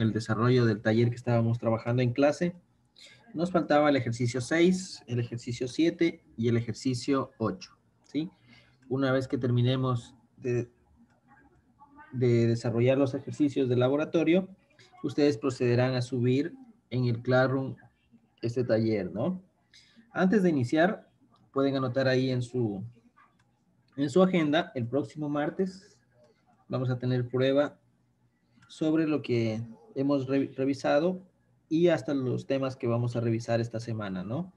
el desarrollo del taller que estábamos trabajando en clase. Nos faltaba el ejercicio 6, el ejercicio 7 y el ejercicio 8, ¿sí? Una vez que terminemos de desarrollar los ejercicios del laboratorio, ustedes procederán a subir en el Classroom este taller, ¿no? Antes de iniciar, pueden anotar ahí en su agenda, el próximo martes vamos a tener prueba sobre lo que hemos revisado y hasta los temas que vamos a revisar esta semana, ¿no?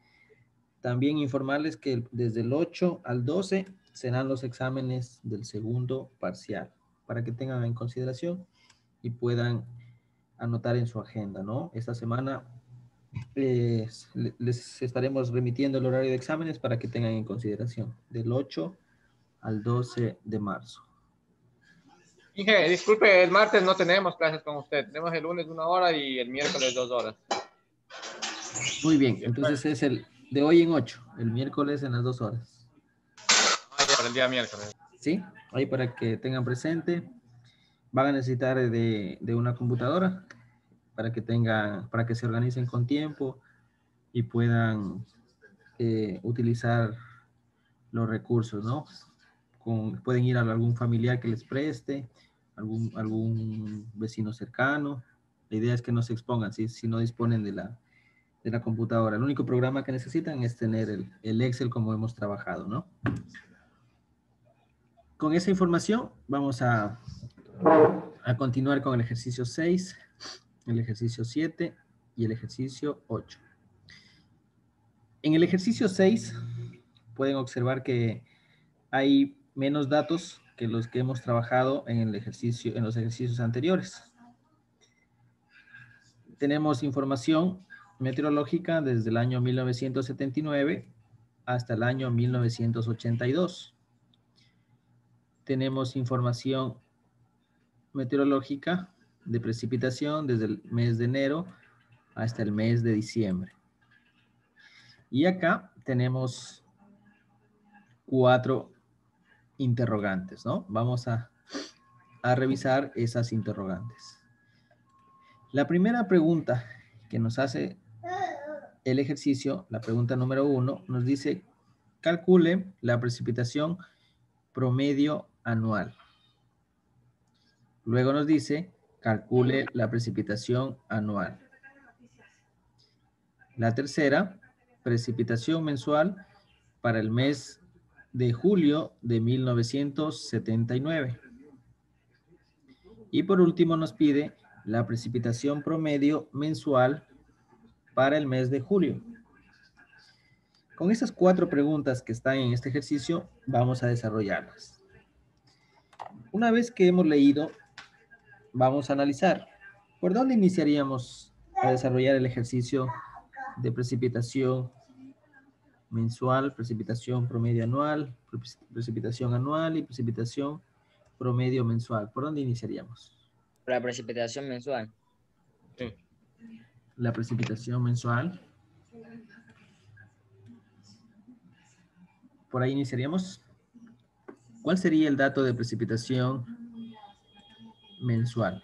También informarles que desde el 8 al 12 serán los exámenes del segundo parcial, para que tengan en consideración y puedan anotar en su agenda, ¿no? Esta semana les estaremos remitiendo el horario de exámenes para que tengan en consideración, del 8 al 12 de marzo. Inge, disculpe, el martes no tenemos clases con usted. Tenemos el lunes 1 hora y el miércoles 2 horas. Muy bien, entonces es el de hoy en 8, el miércoles en las 2 horas. Ya, para el día miércoles. ¿Sí? Ahí para que tengan presente. Van a necesitar de una computadora para que se organicen con tiempo y puedan utilizar los recursos, ¿no? Pueden ir a algún familiar que les preste, algún vecino cercano. La idea es que no se expongan si no disponen de la computadora. El único programa que necesitan es tener el Excel como hemos trabajado, ¿no? Con esa información vamos a continuar con el ejercicio 6, el ejercicio 7 y el ejercicio 8. En el ejercicio 6 pueden observar que hay menos datos que los que hemos trabajado en los ejercicios anteriores. Tenemos información meteorológica desde el año 1979 hasta el año 1982. Tenemos información meteorológica de precipitación desde el mes de enero hasta el mes de diciembre. Y acá tenemos 4 interrogantes, ¿no? Vamos a revisar esas interrogantes. La primera pregunta que nos hace el ejercicio, la pregunta número 1, nos dice, calcule la precipitación promedio anual. Luego nos dice, calcule la precipitación anual. La tercera, precipitación mensual para el mes de julio de 1979. Y por último nos pide la precipitación promedio mensual para el mes de julio. Con esas 4 preguntas que están en este ejercicio, vamos a desarrollarlas. Una vez que hemos leído, vamos a analizar. ¿Por dónde iniciaríamos a desarrollar el ejercicio de precipitación mensual, precipitación promedio anual, precipitación anual y precipitación promedio mensual? ¿Por dónde iniciaríamos? La precipitación mensual. Sí. La precipitación mensual. Por ahí iniciaríamos. ¿Cuál sería el dato de precipitación mensual?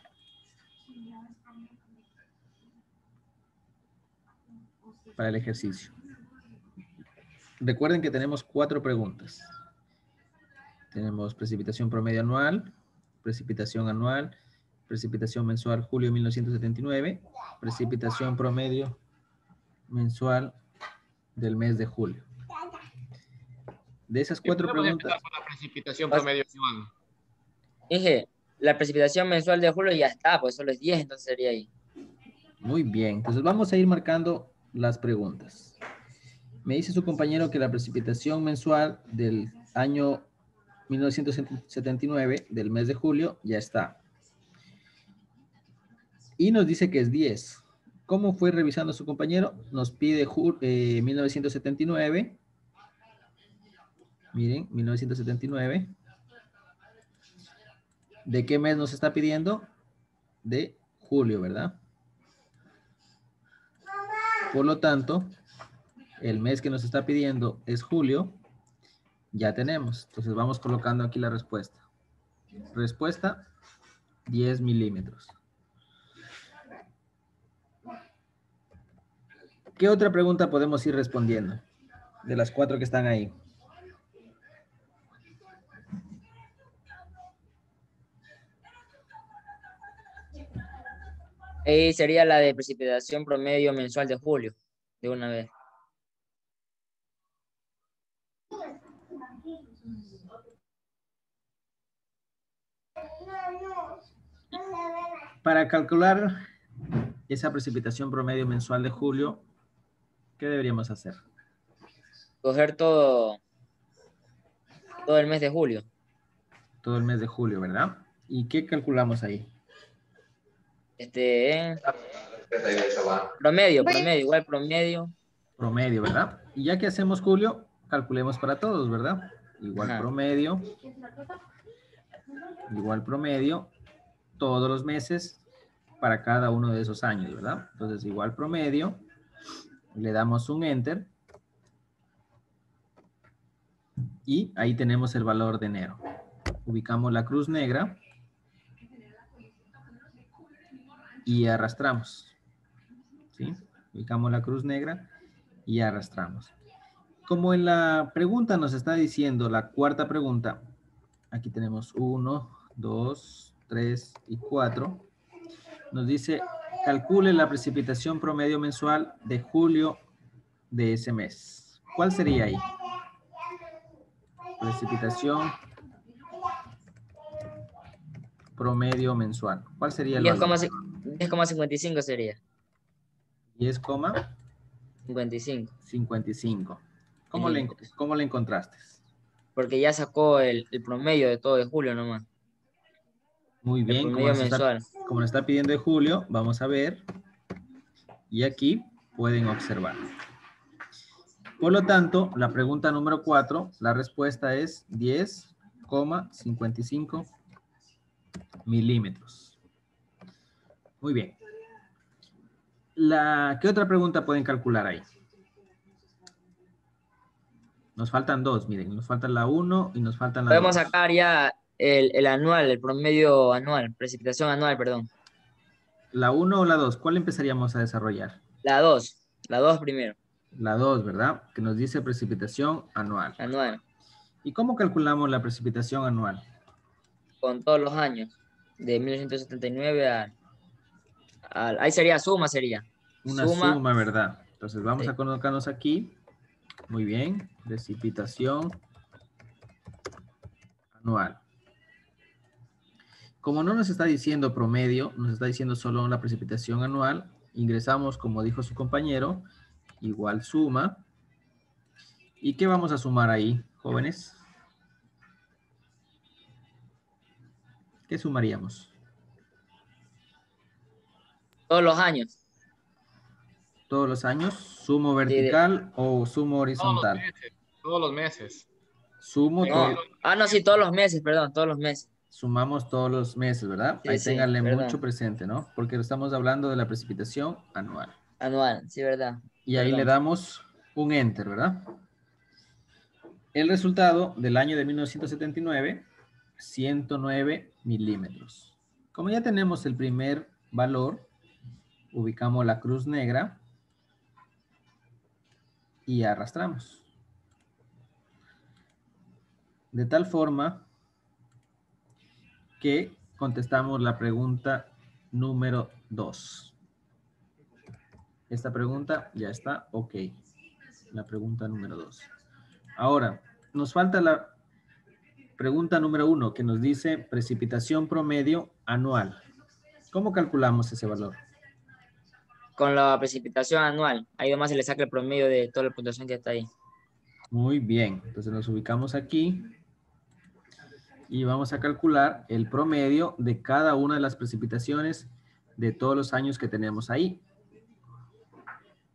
Para el ejercicio. Recuerden que tenemos 4 preguntas. Tenemos precipitación promedio anual, precipitación anual, precipitación mensual julio 1979, precipitación promedio mensual del mes de julio. De esas 4 preguntas. Con la precipitación promedio anual. Dije, la precipitación mensual de julio ya está, pues solo es 10, entonces sería ahí. Muy bien, entonces vamos a ir marcando las preguntas. Me dice su compañero que la precipitación mensual del año 1979, del mes de julio, ya está. Y nos dice que es 10. ¿Cómo fue revisando su compañero? Nos pide 1979. Miren, 1979. ¿De qué mes nos está pidiendo? De julio, ¿verdad? Por lo tanto, el mes que nos está pidiendo es julio. Ya tenemos. Entonces vamos colocando aquí la respuesta. Respuesta, 10 milímetros. ¿Qué otra pregunta podemos ir respondiendo de las 4 que están ahí? Ahí sería la de precipitación promedio mensual de julio, de una vez. Para calcular esa precipitación promedio mensual de julio, ¿qué deberíamos hacer? Coger todo el mes de julio. Todo el mes de julio, ¿verdad? ¿Y qué calculamos ahí? Promedio, igual promedio. Promedio, ¿verdad? Y ya que hacemos julio, calculemos para todos, ¿verdad? Igual Ajá. promedio, todos los meses para cada uno de esos años, ¿verdad? Entonces, igual promedio, le damos un enter y ahí tenemos el valor de enero. Ubicamos la cruz negra y arrastramos, ¿sí? Ubicamos la cruz negra y arrastramos. Como en la pregunta nos está diciendo, la cuarta pregunta, aquí tenemos 1, 2, 3 y 4. Nos dice, calcule la precipitación promedio mensual de julio de ese mes. ¿Cuál sería ahí? Precipitación promedio mensual. ¿Cuál sería el valor? 10,55 sería. 10,55. 55 ¿Cómo le milímetros. encontraste? Porque ya sacó el promedio de todo de julio nomás. Muy El bien, promedio mensual. como nos está pidiendo de julio, vamos a ver. Y aquí pueden observar. Por lo tanto, la pregunta número 4, la respuesta es 10,55 milímetros. Muy bien. ¿Qué otra pregunta pueden calcular ahí? Nos faltan dos, miren, nos falta la 1 y nos faltan la 2. Podemos sacar ya el anual, el promedio anual, precipitación anual, perdón. ¿La 1 o la 2? ¿Cuál empezaríamos a desarrollar? La 2 primero. La 2, ¿verdad? Que nos dice precipitación anual. Anual, ¿Y cómo calculamos la precipitación anual? con todos los años, de 1979 ahí sería suma, sería. Una Suma, suma, ¿verdad? Entonces vamos sí. a colocarnos aquí. Muy bien. Precipitación anual. Como no nos está diciendo promedio, nos está diciendo solo la precipitación anual, ingresamos, como dijo su compañero, igual suma. ¿Y qué vamos a sumar ahí, jóvenes? ¿Qué sumaríamos? Todos los años. Todos los años, sumo Sí, vertical o sumo horizontal. Todos los meses. Sumo todo. no, sí, todos los meses, perdón, todos los meses. Sumamos todos los meses, ¿verdad? Sí, Ahí sí, ténganle perdón. mucho presente, ¿no? Porque estamos hablando de la precipitación anual. Anual, sí, verdad. Y ahí Perdón. le damos un enter, ¿verdad? El resultado del año de 1979, 109 milímetros. Como ya tenemos el primer valor, ubicamos la cruz negra y arrastramos. De tal forma que contestamos la pregunta número 2. Esta pregunta ya está ok. La pregunta número 2. Ahora, nos falta la pregunta número 1 que nos dice precipitación promedio anual. ¿Cómo calculamos ese valor? Con la precipitación anual, ahí nomás se le saca el promedio de toda la puntuación que está ahí. Muy bien, entonces nos ubicamos aquí y vamos a calcular el promedio de cada una de las precipitaciones de todos los años que tenemos ahí.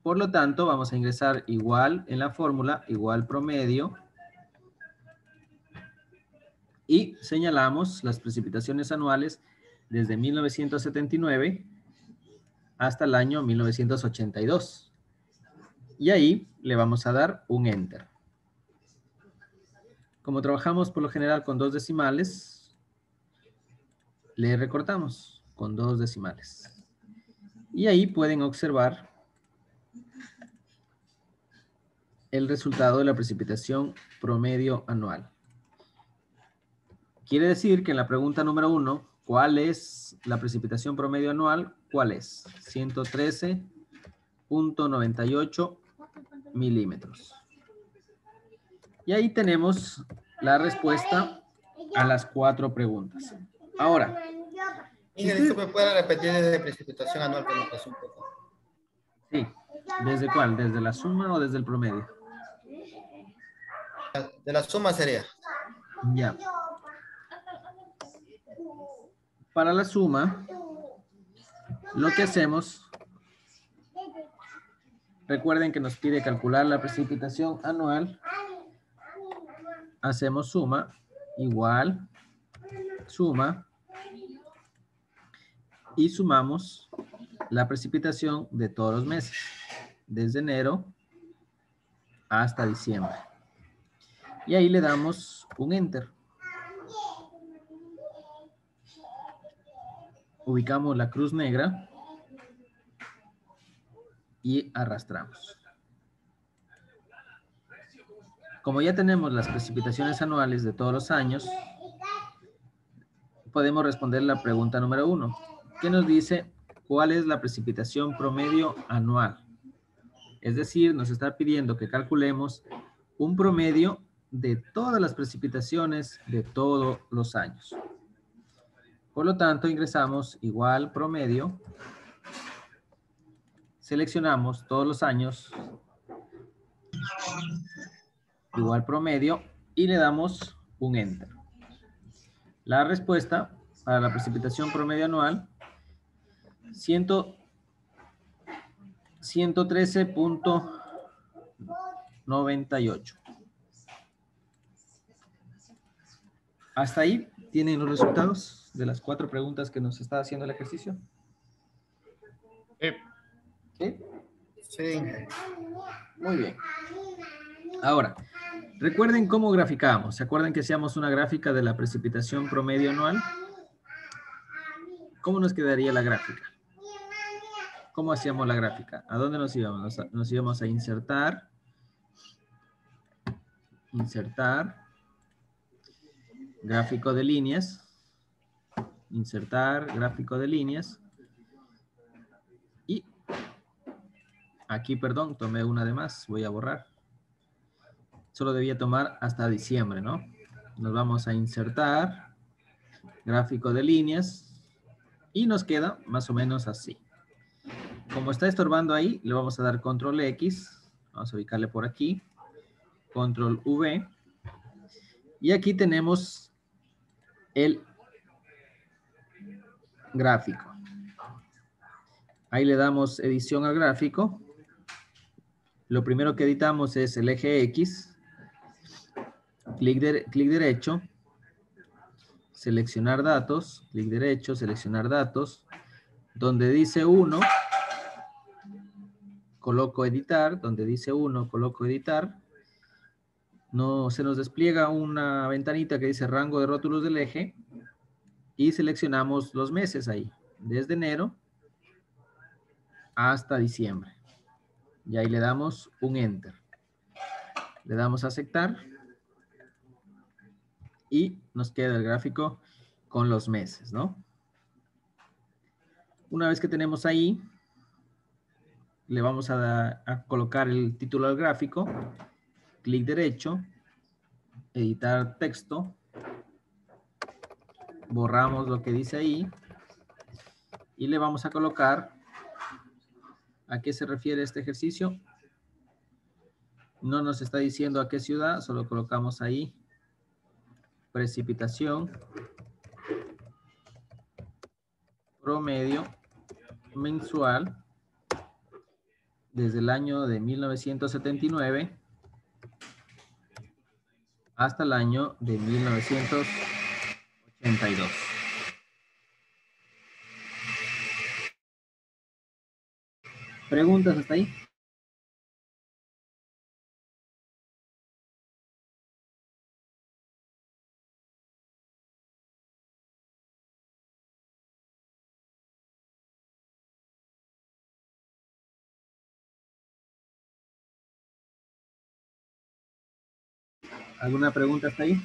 Por lo tanto, vamos a ingresar igual en la fórmula, igual promedio, y señalamos las precipitaciones anuales desde 1979 hasta el año 1982. Y ahí le vamos a dar un enter. Como trabajamos por lo general con 2 decimales, le recortamos con 2 decimales. Y ahí pueden observar el resultado de la precipitación promedio anual. Quiere decir que en la pregunta número 1, ¿cuál es la precipitación promedio anual? ¿Cuál es? 113.98 milímetros. Y ahí tenemos la respuesta a las 4 preguntas. Ahora, Miguel, ¿esto me puede repetir desde precipitación anual que me pasó un poco? sí, ¿desde cuál? ¿Desde la suma o desde el promedio? De la suma sería. Ya. Para la suma, lo que hacemos, recuerden que nos pide calcular la precipitación anual. Hacemos suma igual, suma, y sumamos la precipitación de todos los meses, desde enero hasta diciembre. Y ahí le damos un enter. Ubicamos la cruz negra y arrastramos. Como ya tenemos las precipitaciones anuales de todos los años, podemos responder la pregunta número 1, que nos dice cuál es la precipitación promedio anual. Es decir, nos está pidiendo que calculemos un promedio de todas las precipitaciones de todos los años. Por lo tanto, ingresamos igual promedio, seleccionamos todos los años, igual promedio, y le damos un enter. La respuesta para la precipitación promedio anual, 113.98. Hasta ahí tienen los resultados de las 4 preguntas que nos está haciendo el ejercicio. ¿Sí? Sí. Muy bien. Ahora, recuerden cómo graficábamos. ¿Se acuerdan que hacíamos una gráfica de la precipitación promedio anual? ¿Cómo nos quedaría la gráfica? ¿Cómo hacíamos la gráfica? ¿A dónde nos íbamos? Nos íbamos a insertar. Insertar. Gráfico de líneas. Insertar, gráfico de líneas. Y aquí, perdón, tomé una de más. Voy a borrar. Solo debía tomar hasta diciembre, ¿no? Nos vamos a insertar. Gráfico de líneas. Y nos queda más o menos así. Como está estorbando ahí, le vamos a dar control X. Vamos a ubicarle por aquí. Control V. Y aquí tenemos el gráfico. Ahí le damos edición al gráfico. Lo primero que editamos es el eje X. Clic derecho. Seleccionar datos. Clic derecho, seleccionar datos. Donde dice 1, coloco editar. Donde dice 1, coloco editar. No, se nos despliega una ventanita que dice rango de rótulos del eje. Y seleccionamos los meses ahí. Desde enero hasta diciembre. Y ahí le damos un enter. Le damos a aceptar. Y nos queda el gráfico con los meses, ¿no? Una vez que tenemos ahí, le vamos a colocar el título al gráfico. Clic derecho. Editar texto. Borramos lo que dice ahí. Y le vamos a colocar, ¿a qué se refiere este ejercicio? No nos está diciendo a qué ciudad, solo colocamos ahí precipitación promedio mensual desde el año de 1979 hasta el año de 1982. ¿Preguntas hasta ahí? ¿Alguna pregunta hasta ahí?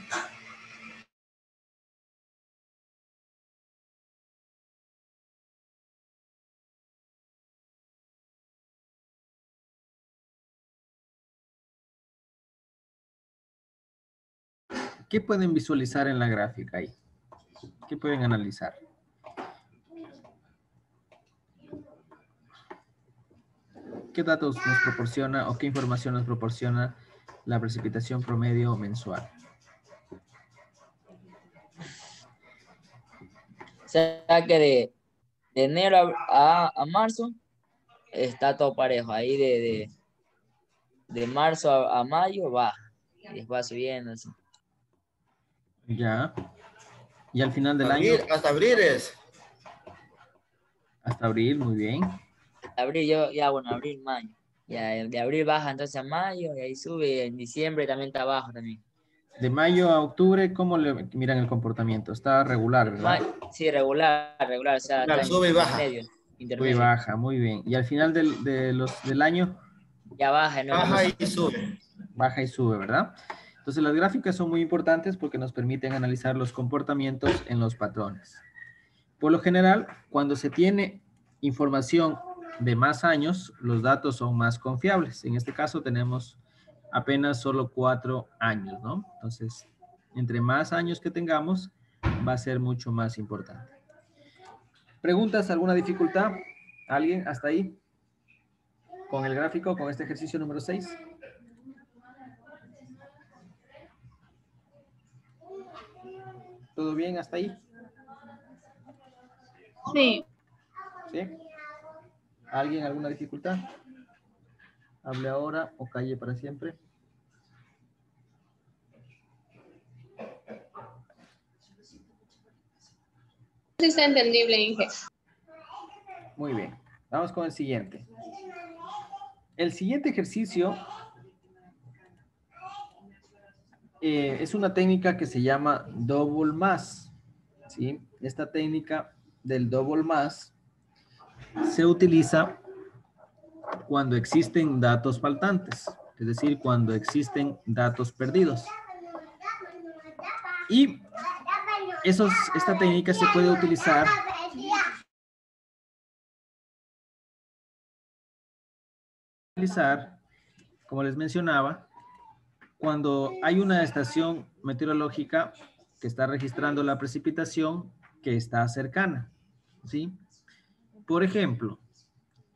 ¿Qué pueden visualizar en la gráfica ahí? ¿Qué pueden analizar? ¿Qué datos nos proporciona o qué información nos proporciona la precipitación promedio mensual? O sea que de enero a marzo está todo parejo. Ahí de marzo a mayo baja. Y va subiendo así. Ya. Y al final del año, Hasta abril es. hasta abril, muy bien. Abril, ya bueno, abril, mayo. Ya de abril baja entonces a mayo y ahí sube. En diciembre también está bajo también. De mayo a octubre, ¿cómo le miran el comportamiento? Está regular, ¿verdad? Sí, regular, o sea, está Claro, sube y baja. Muy intermedio. baja, muy bien. Y al final del año, Ya baja, ¿no? Baja y sube. baja y sube, ¿verdad? Entonces las gráficas son muy importantes porque nos permiten analizar los comportamientos en los patrones. Por lo general, cuando se tiene información de más años, los datos son más confiables. En este caso tenemos apenas solo 4 años, ¿no? Entonces, entre más años que tengamos, va a ser mucho más importante. ¿Preguntas? ¿Alguna dificultad? ¿Alguien hasta ahí? ¿Con el gráfico, con este ejercicio número 6? ¿Todo bien hasta ahí? Sí. ¿Sí? ¿Alguien alguna dificultad? Hable ahora o calle para siempre. Sí está entendible, Inge. Muy bien. Vamos con el siguiente. El siguiente ejercicio es una técnica que se llama double más. ¿Sí? Esta técnica del double más se utiliza cuando existen datos faltantes, es decir, cuando existen datos perdidos. Y esta técnica se puede utilizar como les mencionaba, cuando hay una estación meteorológica que está registrando la precipitación que está cercana, ¿sí? Por ejemplo,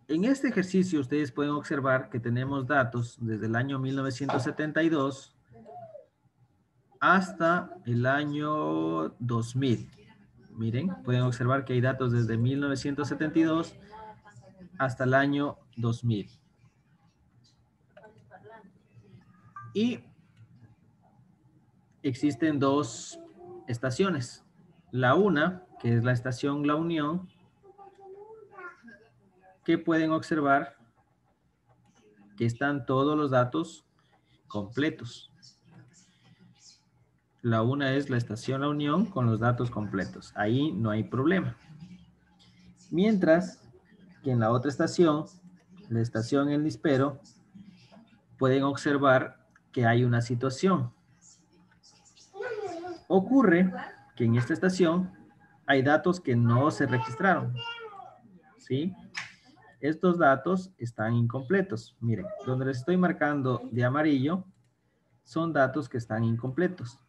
en este ejercicio ustedes pueden observar que tenemos datos desde el año 1972 hasta el año 2000. Miren, pueden observar que hay datos desde 1972 hasta el año 2000. Y existen dos estaciones. La una, que es la estación La Unión, que pueden observar que están todos los datos completos. La una es la estación La Unión con los datos completos. Ahí no hay problema. Mientras que en la otra estación, la estación El Nispero, pueden observar que hay una situación. Ocurre que en esta estación hay datos que no se registraron. ¿Sí? Estos datos están incompletos. Miren, donde les estoy marcando de amarillo son datos que están incompletos.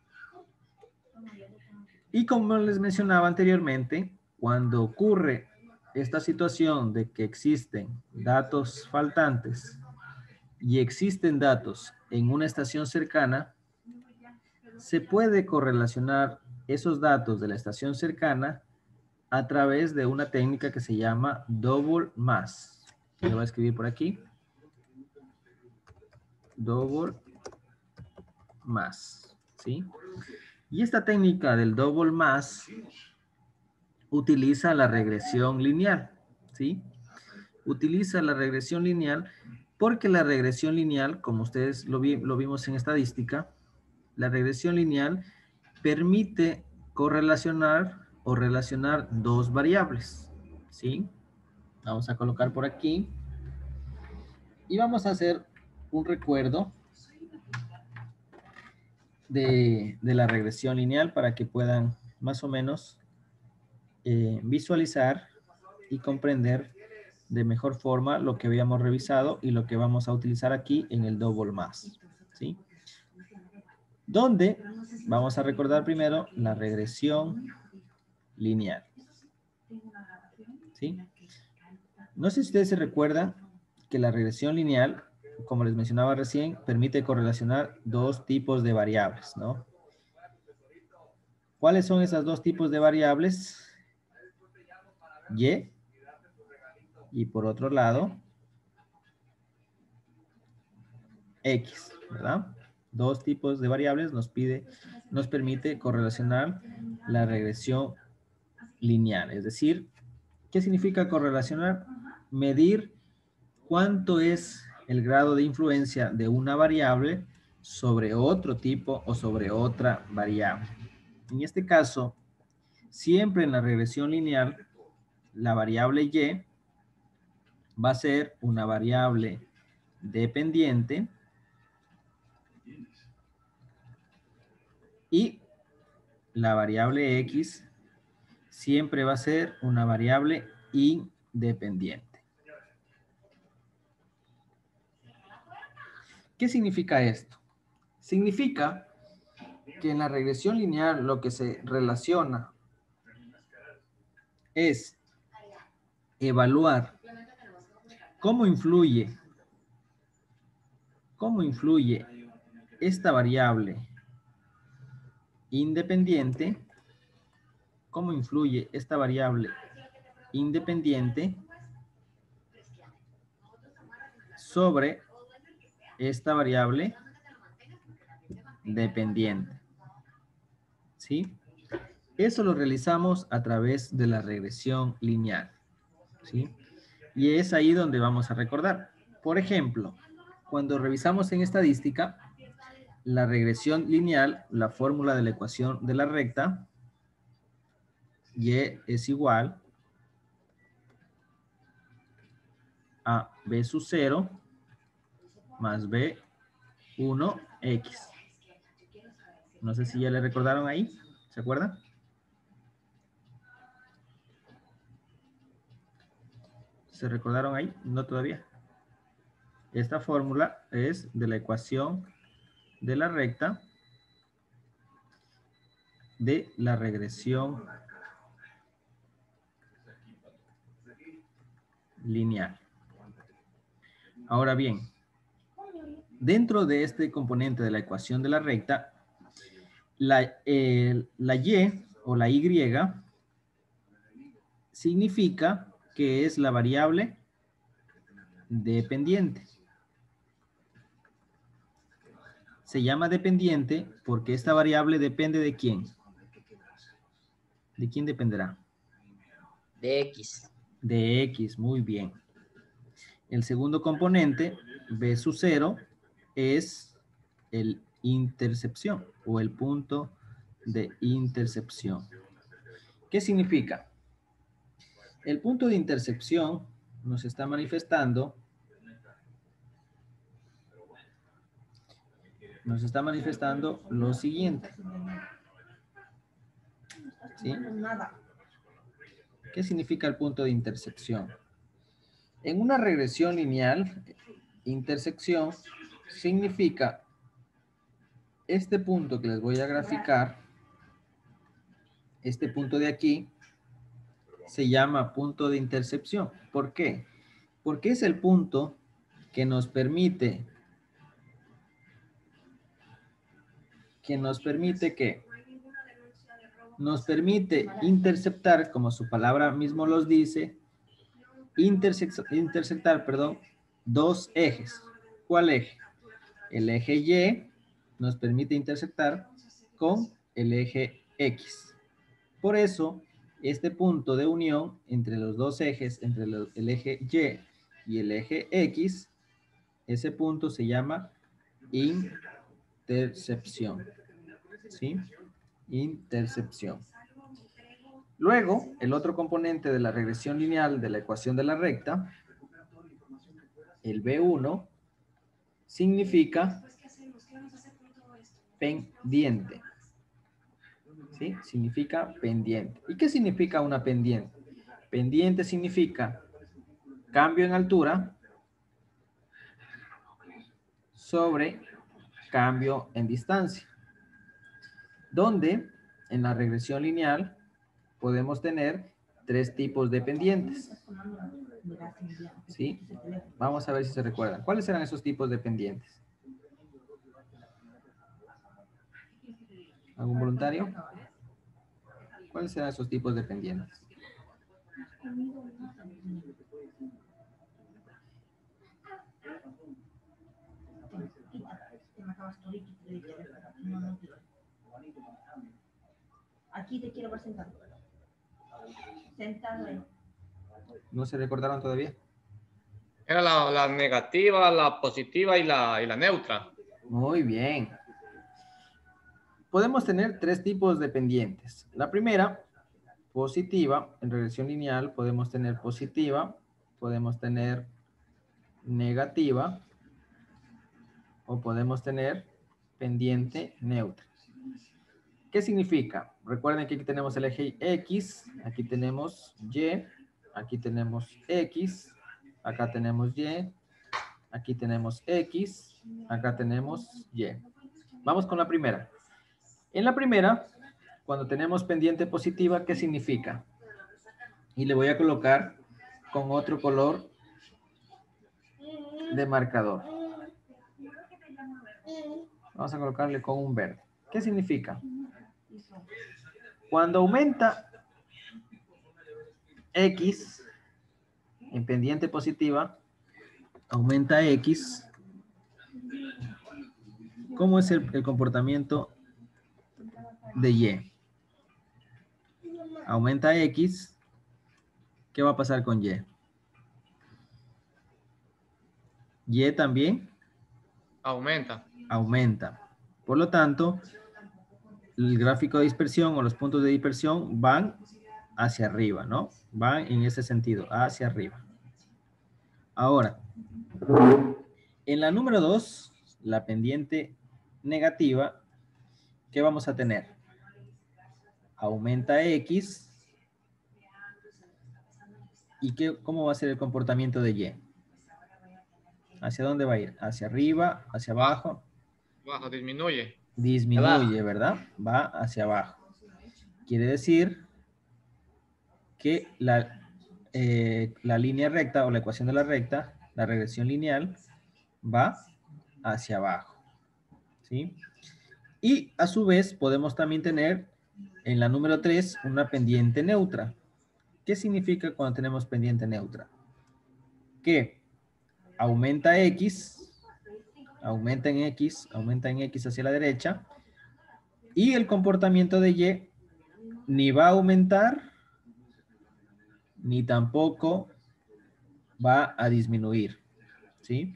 Y como les mencionaba anteriormente, cuando ocurre esta situación de que existen datos faltantes y existen datos en una estación cercana, se puede correlacionar esos datos de la estación cercana a través de una técnica que se llama double más. Lo voy a escribir por aquí. Double más, ¿sí? Y esta técnica del double más utiliza la regresión lineal, ¿sí? Utiliza la regresión lineal porque la regresión lineal, como ustedes lo vimos en estadística, la regresión lineal permite correlacionar o relacionar dos variables, ¿sí? Vamos a colocar por aquí y vamos a hacer un recuerdo de la regresión lineal para que puedan más o menos visualizar y comprender de mejor forma lo que habíamos revisado y lo que vamos a utilizar aquí en el double más, ¿sí? Donde vamos a recordar primero la regresión lineal, ¿sí? No sé si ustedes se recuerdan que la regresión lineal, como les mencionaba recién, permite correlacionar dos tipos de variables, ¿no? ¿Cuáles son esos dos tipos de variables? Y por otro lado, X, ¿verdad? Dos tipos de variables nos permite correlacionar la regresión lineal. Es decir, ¿qué significa correlacionar? Medir cuánto es el grado de influencia de una variable sobre otro tipo o sobre otra variable. En este caso, siempre en la regresión lineal, la variable Y va a ser una variable dependiente y la variable X siempre va a ser una variable independiente. ¿Qué significa esto? Significa que en la regresión lineal lo que se relaciona es evaluar cómo influye esta variable independiente, sobre esta variable dependiente, ¿sí? Eso lo realizamos a través de la regresión lineal, ¿sí? Y es ahí donde vamos a recordar. Por ejemplo, cuando revisamos en estadística, la regresión lineal, la fórmula de la ecuación de la recta, Y es igual a B sub 0 más B1X. No sé si ya le recordaron ahí, ¿se acuerdan? ¿Se recordaron ahí? No todavía. Esta fórmula es de la ecuación de la recta de la regresión lineal. Ahora bien, dentro de este componente de la ecuación de la recta, la Y o la Y significa que es la variable dependiente. Se llama dependiente porque esta variable depende de ¿quién? ¿De quién dependerá? De X. De X, muy bien. El segundo componente, B sub 0, es el intercepción o el punto de intercepción. ¿Qué significa? El punto de intercepción nos está manifestando lo siguiente. ¿Sí? ¿Qué significa el punto de intersección? En una regresión lineal, intersección significa este punto que les voy a graficar, este punto de aquí, se llama punto de intercepción. ¿Por qué? Porque es el punto que nos permite interceptar, como su palabra mismo los dice, interceptar, dos ejes. ¿Cuál eje? El eje Y nos permite interceptar con el eje X. Por eso, este punto de unión entre los dos ejes, entre el eje Y y el eje X, ese punto se llama intercepción. ¿Sí? Intercepción. Luego, el otro componente de la regresión lineal de la ecuación de la recta, el B1, significa pendiente. ¿Sí? Significa pendiente. ¿Y qué significa una pendiente? Pendiente significa cambio en altura sobre cambio en distancia. Donde en la regresión lineal podemos tener tres tipos de pendientes. ¿Sí? Vamos a ver si se recuerdan. ¿Cuáles eran esos tipos de pendientes? ¿Algún voluntario? ¿Cuáles serán esos tipos de pendientes? Aquí te quiero presentar. Sentado ahí. ¿No se recordaron todavía? Era la negativa, la positiva y la neutra. Muy bien. Podemos tener tres tipos de pendientes. La primera, positiva, en regresión lineal podemos tener positiva, podemos tener negativa o podemos tener pendiente neutra. ¿Qué significa? Recuerden que aquí tenemos el eje X, aquí tenemos Y, aquí tenemos X, acá tenemos Y, aquí tenemos X, acá tenemos Y. Vamos con la primera. En la primera, cuando tenemos pendiente positiva, ¿qué significa? Y le voy a colocar con otro color de marcador. Vamos a colocarle con un verde. ¿Qué significa? Cuando aumenta X en pendiente positiva, aumenta X. ¿Cómo es el comportamiento de Y? Aumenta X. ¿Qué va a pasar con Y? Y también Aumenta. aumenta. Por lo tanto, el gráfico de dispersión o los puntos de dispersión van hacia arriba, ¿no? Van en ese sentido, hacia arriba. Ahora, en la número 2, la pendiente negativa, ¿qué vamos a tener? Aumenta X. ¿Y cómo va a ser el comportamiento de Y? ¿Hacia dónde va a ir? ¿Hacia arriba? ¿Hacia abajo? Bajo, disminuye. Disminuye, ¿verdad? Va hacia abajo. Quiere decir que la línea recta o la ecuación de la recta, la regresión lineal, va hacia abajo. ¿Sí? Y a su vez podemos también tener en la número 3 una pendiente neutra. ¿Qué significa cuando tenemos pendiente neutra? Que aumenta X, aumenta en X hacia la derecha, y el comportamiento de Y ni va a aumentar, ni tampoco va a disminuir. ¿Sí?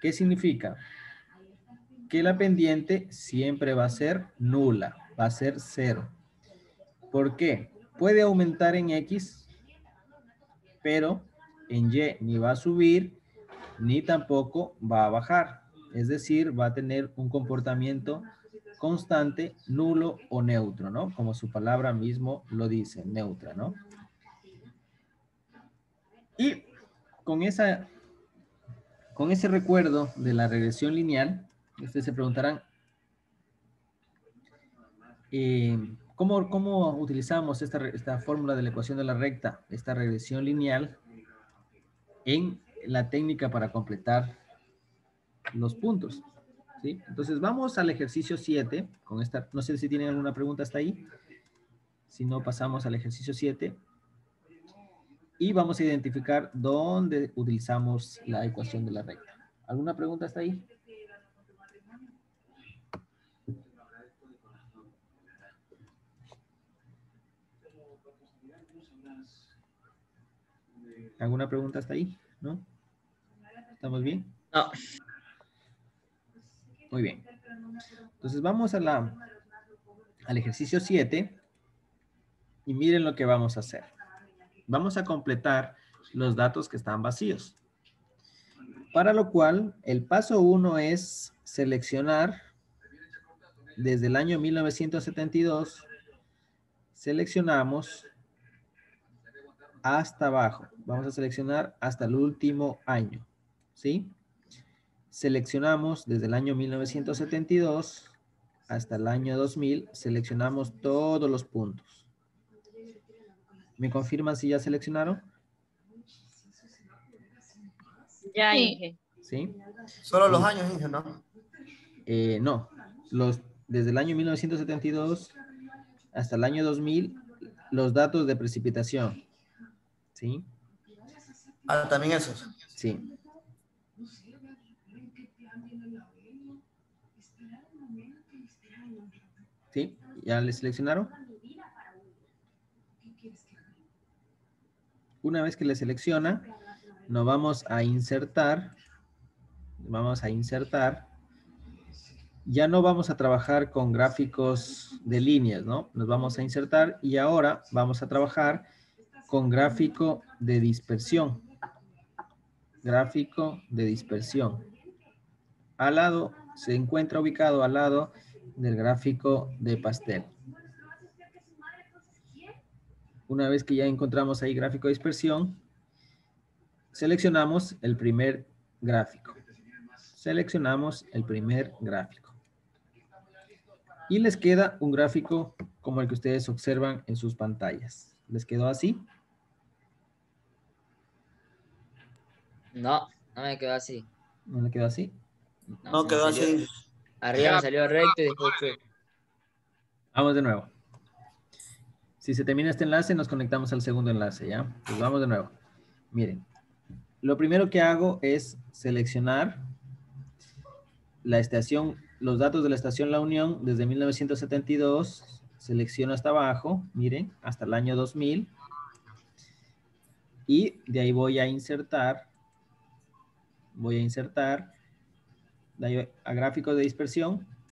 ¿Qué significa? Que la pendiente siempre va a ser nula, va a ser 0. ¿Por qué? Puede aumentar en X, pero en Y ni va a subir, ni tampoco va a bajar. Es decir, va a tener un comportamiento constante, nulo o neutro, ¿no? Como su palabra mismo lo dice, neutra, ¿no? Y con ese recuerdo de la regresión lineal, ustedes se preguntarán, ¿cómo utilizamos esta fórmula de la ecuación de la recta, esta regresión lineal, en la técnica para completar los puntos? ¿Sí? Entonces vamos al ejercicio 7, con esta, no sé si tienen alguna pregunta hasta ahí. Si no, pasamos al ejercicio 7. Y vamos a identificar dónde utilizamos la ecuación de la recta. ¿Alguna pregunta hasta ahí? ¿Alguna pregunta hasta ahí? ¿No? ¿Estamos bien? No. Muy bien. Entonces vamos al ejercicio 7 y miren lo que vamos a hacer. Vamos a completar los datos que están vacíos. Para lo cual, el paso 1 es seleccionar desde el año 1972 seleccionamos hasta abajo. Vamos a seleccionar hasta el último año, ¿sí? Seleccionamos desde el año 1972 hasta el año 2000, seleccionamos todos los puntos. ¿Me confirman si ya seleccionaron? Ya, Sí. Inge. ¿Sí? Solo los años, Inge, ¿no? No, desde el año 1972 hasta el año 2000, los datos de precipitación. ¿Sí? Ah, también esos. Sí. ¿Sí? ¿Ya le seleccionaron? Una vez que le selecciona, nos vamos a insertar. Vamos a insertar. Ya no vamos a trabajar con gráficos de líneas, ¿no? Nos vamos a insertar y ahora vamos a trabajar con gráfico de dispersión. Gráfico de dispersión. Al lado, se encuentra ubicado al lado del gráfico de pastel. Una vez que ya encontramos ahí gráfico de dispersión, seleccionamos el primer gráfico. Seleccionamos el primer gráfico. Y les queda un gráfico como el que ustedes observan en sus pantallas. ¿Les quedó así? No, no me quedó así. ¿No le quedó así? No me quedó salió- así. Arriba me salió recto y después chueco. Vamos de nuevo. Si se termina este enlace, nos conectamos al segundo enlace, ¿ya? Pues vamos de nuevo. Miren, lo primero que hago es seleccionar la estación, los datos de la estación La Unión desde 1972. Selecciono hasta abajo, miren, hasta el año 2000. Y de ahí voy a insertar de ahí a gráficos de dispersión.